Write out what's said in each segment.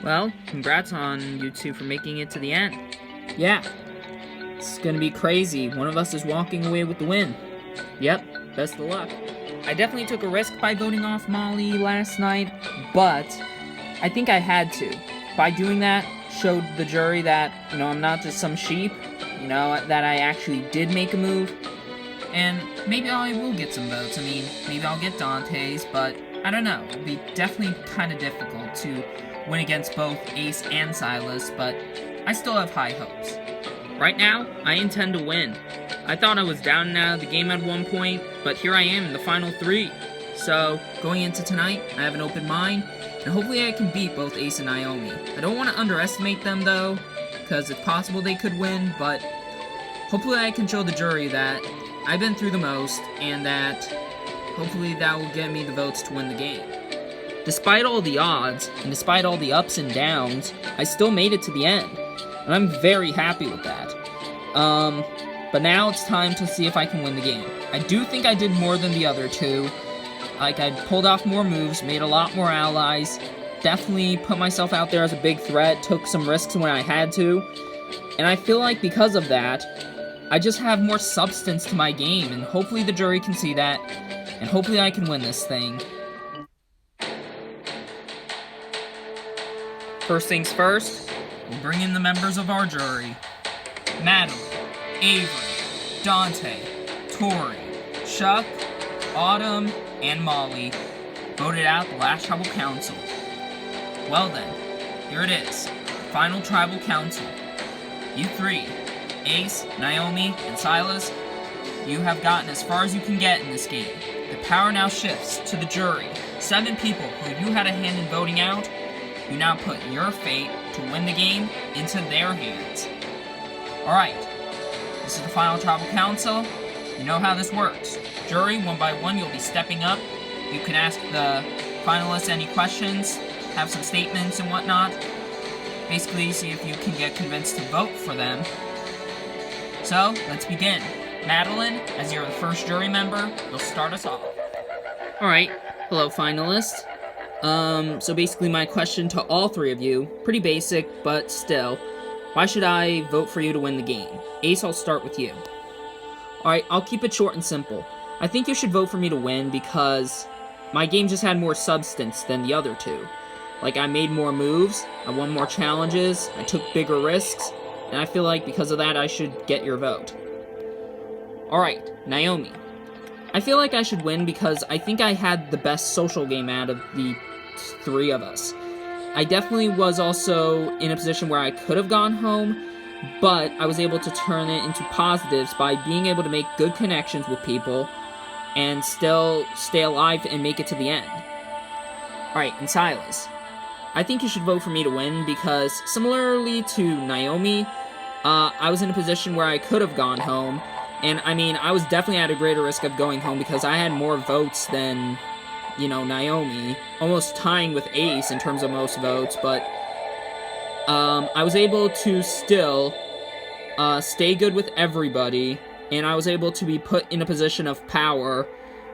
Well, congrats on you two for making it to the end. Yeah, it's gonna be crazy. One of us is walking away with the win. Yep, best of luck. I definitely took a risk by voting off Molly last night, but I think I had to. By doing that, showed the jury that, I'm not just some sheep, that I actually did make a move. And maybe I will get some votes. I mean, maybe I'll get Dante's, but I don't know. It'll be definitely kind of difficult to win against both Ace and Silas, but I still have high hopes. Right now, I intend to win. I thought I was down and out of the game at one point, but here I am in the final 3. So, going into tonight, I have an open mind, and hopefully I can beat both Ace and Naomi. I don't want to underestimate them though, because it's possible they could win, but hopefully I can show the jury that I've been through the most, and that hopefully that will get me the votes to win the game. Despite all the odds, and despite all the ups and downs, I still made it to the end, and I'm very happy with that. But now it's time to see if I can win the game. I do think I did more than the other two. Like, I pulled off more moves, made a lot more allies, definitely put myself out there as a big threat, took some risks when I had to, and I feel like because of that, I just have more substance to my game, and hopefully the jury can see that, and hopefully I can win this thing. First things first, we'll bring in the members of our jury. Madeline, Avery, Dante, Tori, Chuck, Autumn, and Molly voted out the last tribal council. Well then, here it is, final tribal council. You 3, Ace, Naomi, and Silas, you have gotten as far as you can get in this game. The power now shifts to the jury. 7 people who you had a hand in voting out, you now put your fate to win the game into their hands. Alright, this is the final tribal council. You know how this works. Jury, one by one, you'll be stepping up. You can ask the finalists any questions, have some statements and whatnot. Basically, see if you can get convinced to vote for them. So, let's begin. Madeline, as you're the first jury member, you'll start us off. Alright, hello finalists. So basically my question to all 3 of you, pretty basic, but still, why should I vote for you to win the game? Ace, I'll start with you. Alright, I'll keep it short and simple. I think you should vote for me to win because my game just had more substance than the other 2. Like, I made more moves, I won more challenges, I took bigger risks, and I feel like because of that I should get your vote. Alright, Naomi. I feel like I should win because I think I had the best social game out of the 3 of us. I definitely was also in a position where I could have gone home, but I was able to turn it into positives by being able to make good connections with people and still stay alive and make it to the end. Alright, and Silas. I think you should vote for me to win because, similarly to Naomi, I was in a position where I could have gone home, and I mean, I was definitely at a greater risk of going home because I had more votes than, Naomi, almost tying with Ace in terms of most votes, but I was able to still stay good with everybody, and I was able to be put in a position of power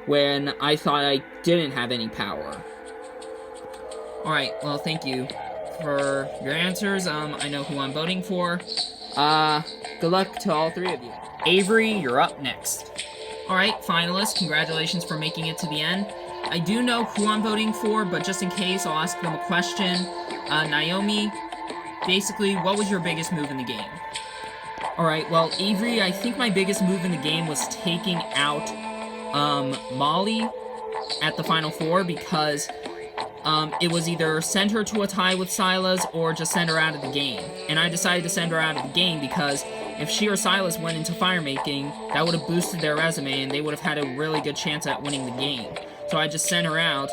when I thought I didn't have any power. Alright, well, thank you for your answers. I know who I'm voting for. Good luck to all 3 of you. Avery, you're up next. Alright, finalists, congratulations for making it to the end. I do know who I'm voting for, but just in case, I'll ask them a question. Naomi, basically, what was your biggest move in the game? Alright, well, Avery, I think my biggest move in the game was taking out, Molly at the Final 4 because, it was either send her to a tie with Silas or just send her out of the game. And I decided to send her out of the game because if she or Silas went into firemaking, that would have boosted their resume and they would have had a really good chance at winning the game. So I just sent her out,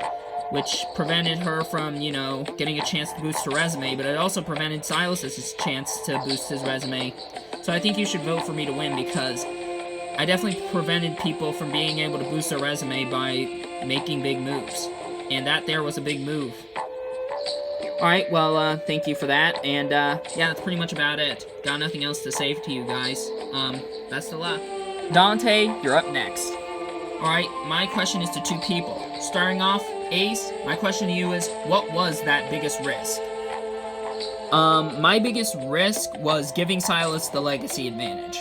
which prevented her from, getting a chance to boost her resume, but it also prevented Silas's chance to boost his resume. So I think you should vote for me to win because I definitely prevented people from being able to boost their resume by making big moves. And that there was a big move. Alright, well, thank you for that, and, yeah, that's pretty much about it. Got nothing else to say to you guys. Best of luck. Dante, you're up next. Alright, my question is to 2 people. Starting off, Ace, my question to you is, what was that biggest risk? My biggest risk was giving Silas the legacy advantage.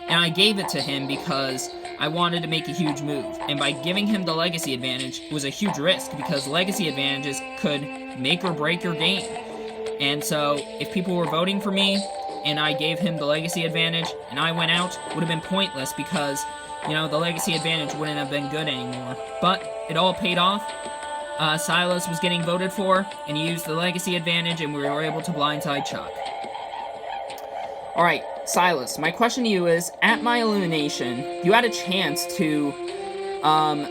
And I gave it to him because I wanted to make a huge move. And by giving him the legacy advantage, it was a huge risk because legacy advantages could make or break your game. And so, if people were voting for me, and I gave him the legacy advantage, and I went out, it would have been pointless because, the legacy advantage wouldn't have been good anymore. But it all paid off. Silas was getting voted for, and he used the legacy advantage, and we were able to blindside Chuck. Alright, Silas, my question to you is, at my elimination, you had a chance to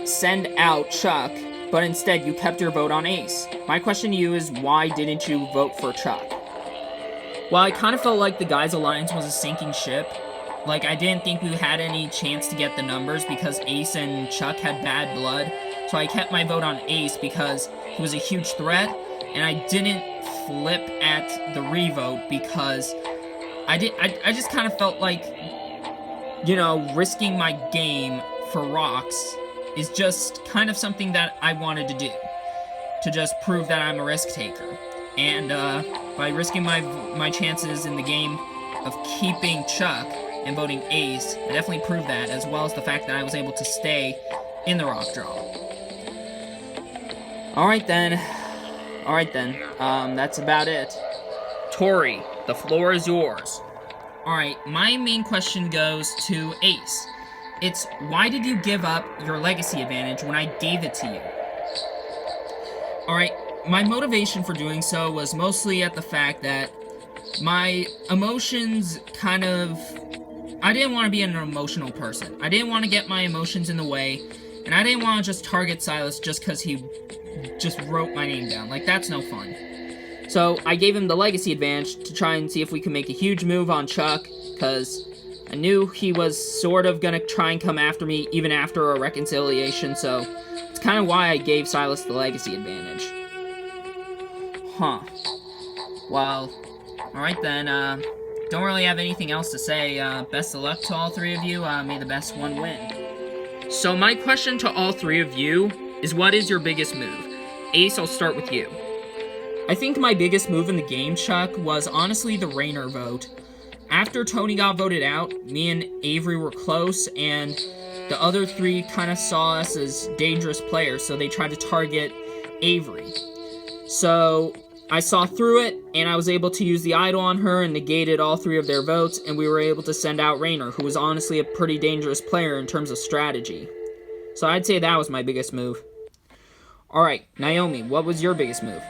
send out Chuck, but instead you kept your vote on Ace. My question to you is, why didn't you vote for Chuck? Well, I kind of felt like the Guys Alliance was a sinking ship. Like, I didn't think we had any chance to get the numbers because Ace and Chuck had bad blood. So I kept my vote on Ace because he was a huge threat, and I didn't flip at the revote because I just kind of felt like, risking my game for rocks is just kind of something that I wanted to do. To just prove that I'm a risk taker. And by risking my chances in the game of keeping Chuck and voting Ace, I definitely proved that, as well as the fact that I was able to stay in the rock draw. Alright then, that's about it. Tori, the floor is yours. Alright, my main question goes to Ace. It's, why did you give up your legacy advantage when I gave it to you? Alright, my motivation for doing so was mostly at the fact that my emotions I didn't want to be an emotional person. I didn't want to get my emotions in the way, and I didn't want to just target Silas just because he just wrote my name down. Like, that's no fun. So, I gave him the legacy advantage to try and see if we could make a huge move on Chuck, because I knew he was sort of gonna try and come after me even after a reconciliation, so it's kind of why I gave Silas the legacy advantage. Huh. Well, alright then, don't really have anything else to say. Best of luck to all three of you. May the best one win. So my question to all three of you is, what is your biggest move? Ace, I'll start with you. I think my biggest move in the game, Chuck, was honestly the Rainer vote. After Tony got voted out, me and Avery were close, and the other three kind of saw us as dangerous players, so they tried to target Avery. So I saw through it, and I was able to use the idol on her and negated all three of their votes, and we were able to send out Rainer, who was honestly a pretty dangerous player in terms of strategy. So I'd say that was my biggest move. Alright, Naomi, what was your biggest move?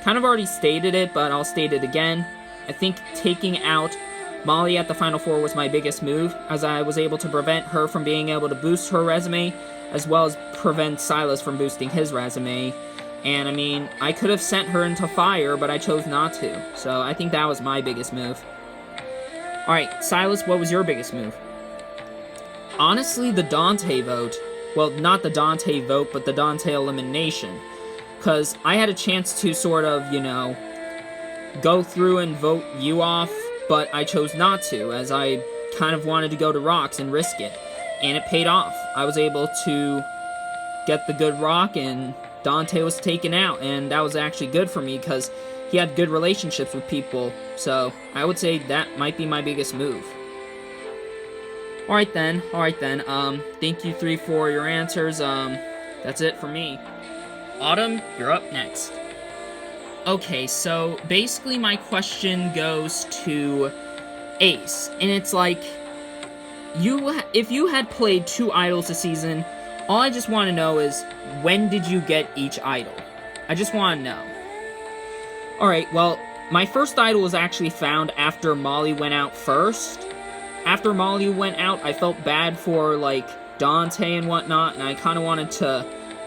Kind of already stated it, but I'll state it again. I think taking out Molly at the Final Four was my biggest move, as I was able to prevent her from being able to boost her resume, as well as prevent Silas from boosting his resume. And, I mean, I could have sent her into fire, but I chose not to. So, I think that was my biggest move. Alright, Silas, what was your biggest move? Honestly, the Dante vote. Well, not the Dante vote, but the Dante elimination. Because I had a chance to sort of, go through and vote you off, but I chose not to, as I kind of wanted to go to rocks and risk it. And it paid off. I was able to get the good rock, and Dante was taken out, and that was actually good for me, because he had good relationships with people, so I would say that might be my biggest move. Alright then, thank you three for your answers, that's it for me. Autumn, you're up next. Okay, so basically my question goes to Ace, and it's like, if you had played 2 idols a season, all I just want to know is, when did you get each idol? I just want to know. Alright, well, my first idol was actually found after Molly went out first. After Molly went out, I felt bad for, Dante and whatnot, and I kind of wanted to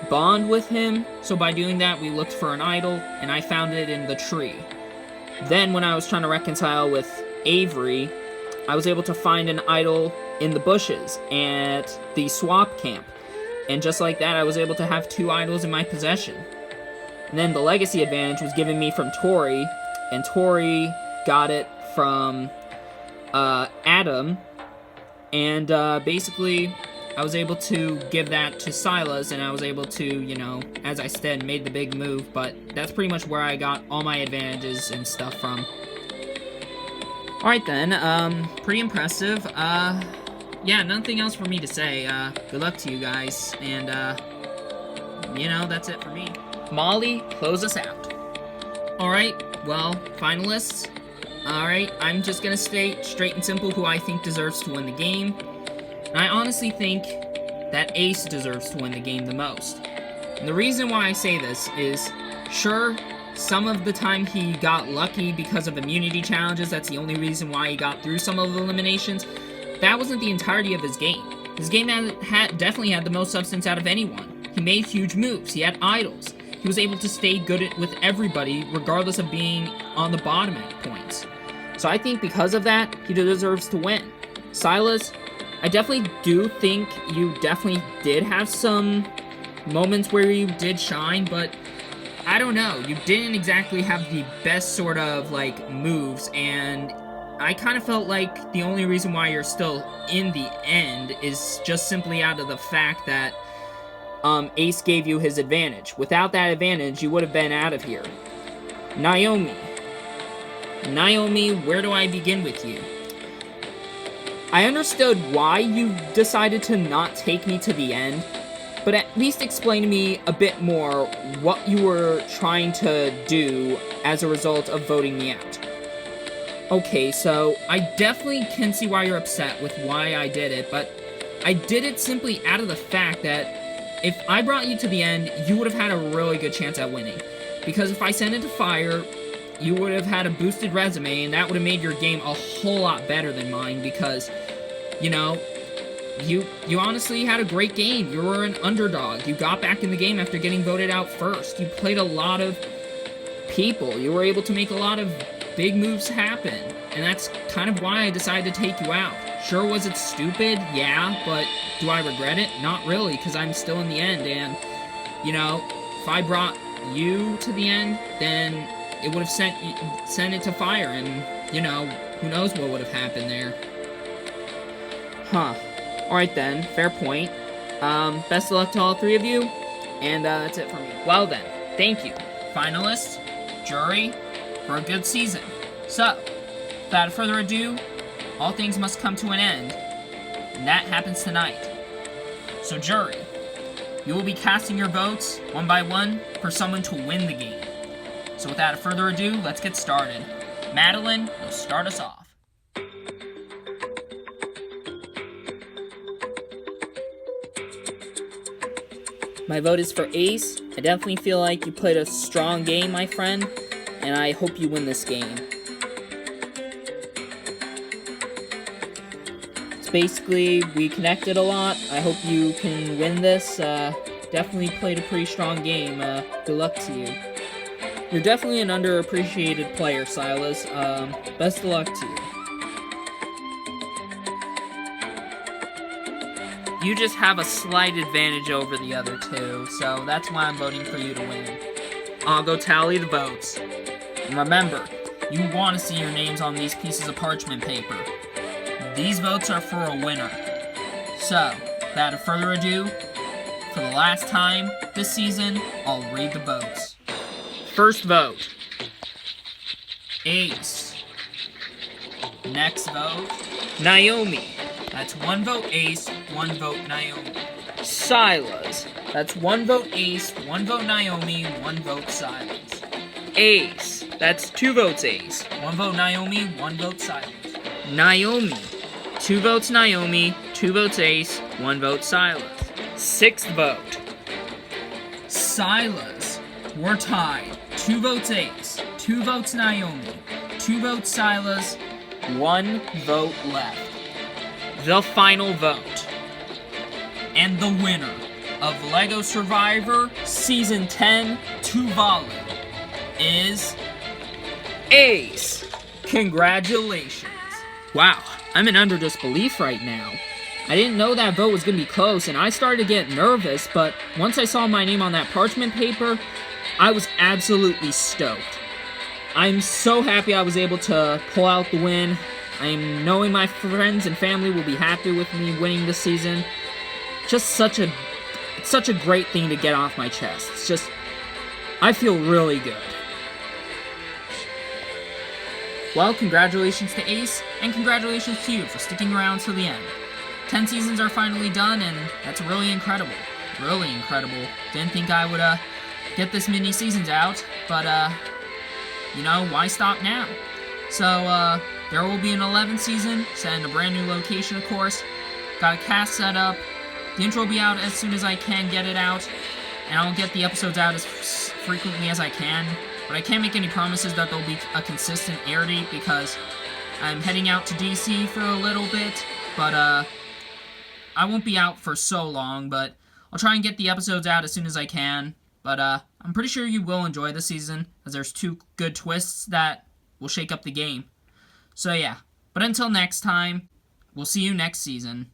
bond with him. So by doing that, we looked for an idol, and I found it in the tree. Then, when I was trying to reconcile with Avery, I was able to find an idol in the bushes at the swap camp. And just like that, I was able to have 2 idols in my possession. And then the legacy advantage was given me from Tori, and Tori got it from Adam. And basically, I was able to give that to Silas, and I was able to, you know, as I said, made the big move, but that's pretty much where I got all my advantages and stuff from. Alright then, pretty impressive. Yeah, nothing else for me to say. Good luck to you guys, and, you know, that's it for me. Molly, close us out. Alright, well, finalists. Alright, I'm just gonna state straight and simple who I think deserves to win the game. And I honestly think that Ace deserves to win the game the most. And the reason why I say this is, sure, some of the time he got lucky because of immunity challenges, that's the only reason why he got through some of the eliminations. That wasn't the entirety of his game. His game definitely had the most substance out of anyone. He made huge moves, he had idols. He was able to stay good with everybody, regardless of being on the bottom at points. So I think because of that, he deserves to win. Silas, I definitely do think you definitely did have some moments where you did shine, but I don't know, you didn't exactly have the best sort of, like, moves, and I kind of felt like the only reason why you're still in the end is just simply out of the fact that Ace gave you his advantage. Without that advantage, you would have been out of here. Naomi. Naomi, where do I begin with you? I understood why you decided to not take me to the end, but at least explain to me a bit more what you were trying to do as a result of voting me out. Okay, so I definitely can see why you're upset with why I did it, but I did it simply out of the fact that if I brought you to the end, you would have had a really good chance at winning. Because if I sent it to fire, you would have had a boosted resume, and that would have made your game a whole lot better than mine, because, you know, you honestly had a great game. You were an underdog. You got back in the game after getting voted out first. You played a lot of people. You were able to make a lot of big moves happen. And that's kind of why I decided to take you out. Sure, was it stupid? Yeah, but do I regret it? Not really, because I'm still in the end, and, you know, if I brought you to the end, then it would have sent it to fire, and, you know, who knows what would have happened there. Huh. Alright then, fair point. Best of luck to all three of you, and that's it for me. Well then, thank you, finalists, jury, for a good season. So, without further ado, all things must come to an end, and that happens tonight. So jury, you will be casting your votes, one by one, for someone to win the game. So without further ado, let's get started. Madeline, you'll start us off. My vote is for Ace. I definitely feel like you played a strong game, my friend, and I hope you win this game. It's basically, we connected a lot. I hope you can win this. Definitely played a pretty strong game. Good luck to you. You're definitely an underappreciated player, Silas. Best of luck to you. You just have a slight advantage over the other two, so that's why I'm voting for you to win. I'll go tally the votes. And remember, you want to see your names on these pieces of parchment paper. These votes are for a winner. So, without further ado, for the last time this season, I'll read the votes. First vote, Ace. Next vote, Naomi. That's one vote Ace, one vote Naomi. Silas. That's one vote Ace, one vote Naomi, one vote Silas. Ace. That's two votes Ace, one vote Naomi, one vote Silas. Naomi. Two votes Naomi, two votes Ace, one vote Silas. Sixth vote, Silas. We're tied. Two votes Ace, two votes Naomi, two votes Silas, one vote left. The final vote. And the winner of LEGO Survivor Season 10 Tuvalu is Ace. Congratulations. Wow, I'm in utter disbelief right now. I didn't know that vote was going to be close, and I started to get nervous, but once I saw my name on that parchment paper, I was absolutely stoked. I'm so happy I was able to pull out the win. I'm knowing my friends and family will be happy with me winning this season. just such a great thing to get off my chest. It's just, I feel really good. Well, congratulations to Ace, and congratulations to you for sticking around till the end. 10 seasons are finally done, and that's really incredible. Really incredible. Didn't think I would, get this many seasons out, but, you know, why stop now? So, there will be an 11th season, set in a brand new location, of course. Got a cast set up. The intro will be out as soon as I can get it out, and I'll get the episodes out as frequently as I can. But I can't make any promises that there'll be a consistent air date because I'm heading out to DC for a little bit, but, I won't be out for so long, but I'll try and get the episodes out as soon as I can. But, I'm pretty sure you will enjoy the season, as there's 2 good twists that will shake up the game. So yeah, but until next time, we'll see you next season.